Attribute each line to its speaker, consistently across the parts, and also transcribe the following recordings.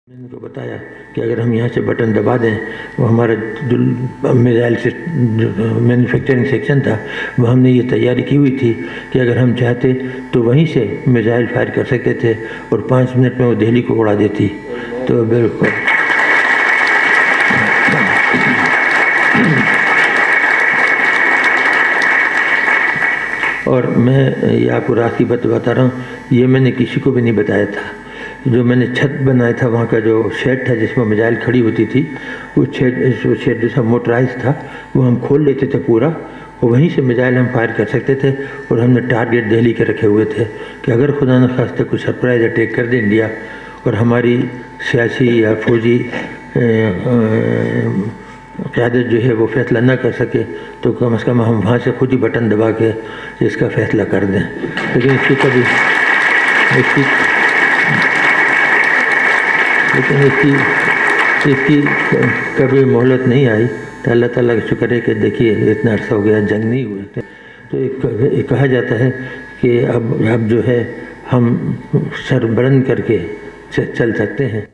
Speaker 1: मैंने उनको बताया कि अगर हम यहाँ से बटन दबा दें, वो हमारा मिसाइल से मैन्युफैक्चरिंग सेक्शन था, वो हमने ये तैयारी की हुई थी कि अगर हम चाहते तो वहीं से मिसाइल फायर कर सकते थे और 5 मिनट में वो दिल्ली को उड़ा देती। तो बिल्कुल और मैं ये आपको रात की बात बता रहा हूँ, ये मैंने किसी को भी नहीं बताया था। जो मैंने छत बनाया था, वहाँ का जो शेड था जिसमें मिसाइल खड़ी होती थी, वो शेड जैसा मोटराइज था, वो हम खोल लेते थे पूरा और वहीं से मिसाइल हम फायर कर सकते थे। और हमने टारगेट दिल्ली के रखे हुए थे कि अगर खुदा न खास्ता कुछ सरप्राइज अटैक कर दे इंडिया और हमारी सियासी या फौजी क़यादत जो है वो फैसला ना कर सके, तो कम से कम हम वहाँ से खुद ही बटन दबा के इसका फैसला कर दें। लेकिन इसकी कभी मोहलत नहीं आई। तो अल्लाह ताला का शुक्र है कि देखिए इतना अर्सा हो गया, जंग नहीं हुए थे। तो एक कहा जाता है कि अब जो है हम सर बुलंद करके चल सकते हैं।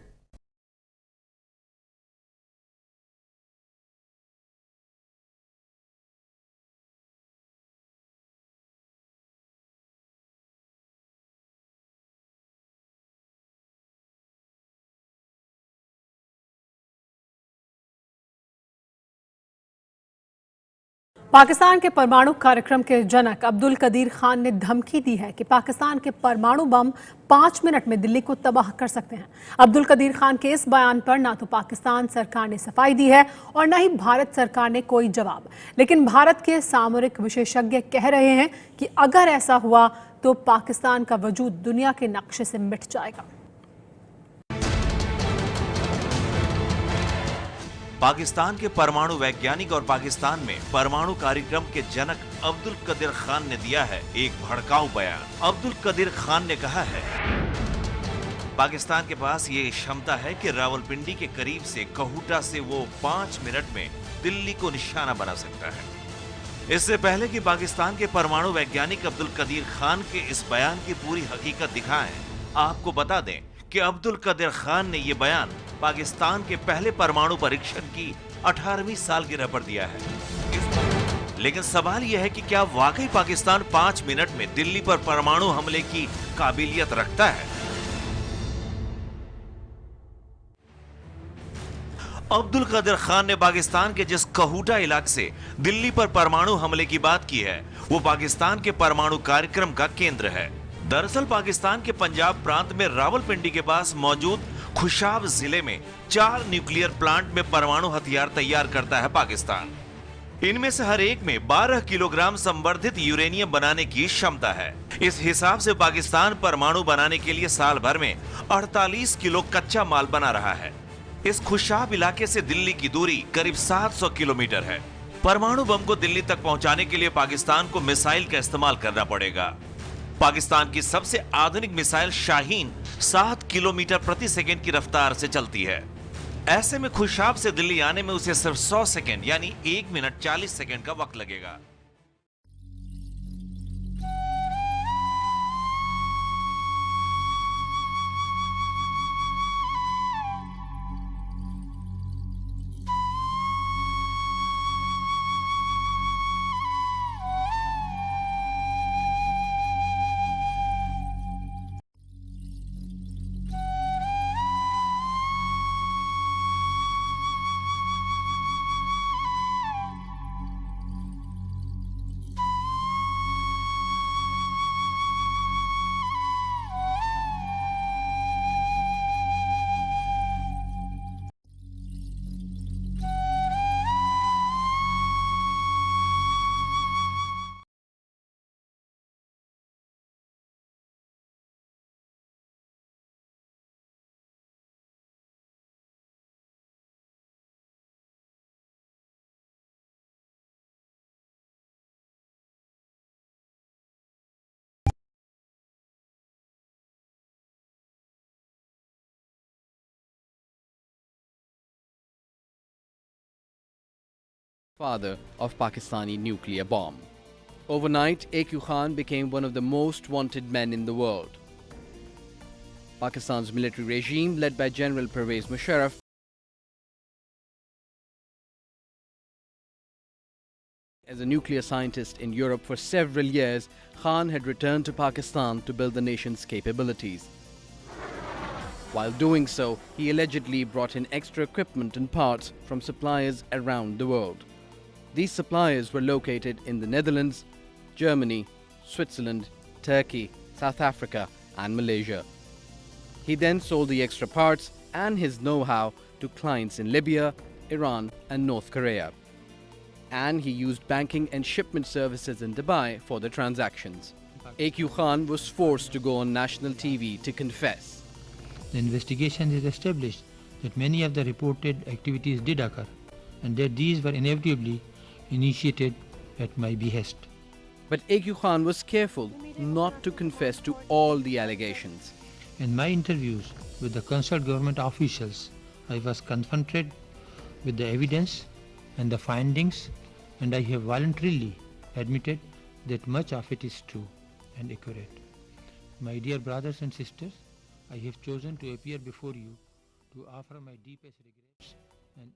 Speaker 2: पाकिस्तान के परमाणु कार्यक्रम के जनक अब्दुल कदीर खान ने धमकी दी है कि पाकिस्तान के परमाणु बम 5 मिनट में दिल्ली को तबाह कर सकते हैं। अब्दुल कदीर खान के इस बयान पर ना तो पाकिस्तान सरकार ने सफाई दी है और न ही भारत सरकार ने कोई जवाब। लेकिन भारत के सामरिक विशेषज्ञ कह रहे हैं कि अगर ऐसा हुआ तो पाकिस्तान का वजूद दुनिया के नक्शे से मिट जाएगा।
Speaker 3: पाकिस्तान के परमाणु वैज्ञानिक और पाकिस्तान में परमाणु कार्यक्रम के जनक अब्दुल कदीर खान ने दिया है एक भड़काऊ बयान। अब्दुल कदीर खान ने कहा है, पाकिस्तान के पास ये क्षमता है कि रावलपिंडी के करीब से कहूटा से वो 5 मिनट में दिल्ली को निशाना बना सकता है। इससे पहले कि पाकिस्तान के परमाणु वैज्ञानिक अब्दुल कदीर खान के इस बयान की पूरी हकीकत दिखाएं, आपको बता दें कि अब्दुल कदीर खान ने यह बयान पाकिस्तान के पहले परमाणु परीक्षण की 18वीं सालगिरह पर दिया है। लेकिन सवाल यह है कि क्या वाकई पाकिस्तान 5 मिनट में दिल्ली पर परमाणु हमले की काबिलियत रखता है? अब्दुल कदीर खान ने पाकिस्तान के जिस कहूटा इलाके से दिल्ली पर परमाणु हमले की बात की है, वो पाकिस्तान के परमाणु कार्यक्रम का केंद्र है। दरअसल पाकिस्तान के पंजाब प्रांत में रावलपिंडी के पास मौजूद खुशाब जिले में 4 न्यूक्लियर प्लांट में परमाणु हथियार तैयार करता है पाकिस्तान। इनमें से हर एक में 12 किलोग्राम संवर्धित यूरेनियम बनाने की क्षमता है। इस हिसाब से पाकिस्तान परमाणु बनाने के लिए साल भर में 48 किलो कच्चा माल बना रहा है। इस खुशाब इलाके से दिल्ली की दूरी करीब 700 किलोमीटर है। परमाणु बम को दिल्ली तक पहुंचाने के लिए पाकिस्तान को मिसाइल का इस्तेमाल करना पड़ेगा। पाकिस्तान की सबसे आधुनिक मिसाइल शाहीन 7 किलोमीटर प्रति सेकंड की रफ्तार से चलती है। ऐसे में खुशाब से दिल्ली आने में उसे सिर्फ 100 सेकंड यानी 1 मिनट 40 सेकंड का वक्त लगेगा।
Speaker 4: Father of Pakistani nuclear bomb. Overnight, AQ Khan became one of the most wanted men in the world. Pakistan's military regime, led by General Pervez Musharraf, as a nuclear scientist in Europe for several years, Khan had returned to Pakistan to build the nation's capabilities. While doing so, he allegedly brought in extra equipment and parts from suppliers around the world. These suppliers were located in the Netherlands, Germany, Switzerland, Turkey, South Africa, and Malaysia. He then sold the extra parts and his know-how to clients in Libya, Iran, and North Korea. And he used banking and shipment services in Dubai for the transactions. AQ Khan was forced to go on national TV to confess.
Speaker 5: The investigation has established that many of the reported activities did occur and that these were inevitably initiated at my behest.
Speaker 4: But AQ Khan was careful not to confess to all the allegations.
Speaker 5: In my interviews with the concerned government officials, I was confronted with the evidence and the findings, and I have voluntarily admitted that much of it is true and accurate. My dear brothers and sisters, I have chosen to appear before you to offer my deepest regrets and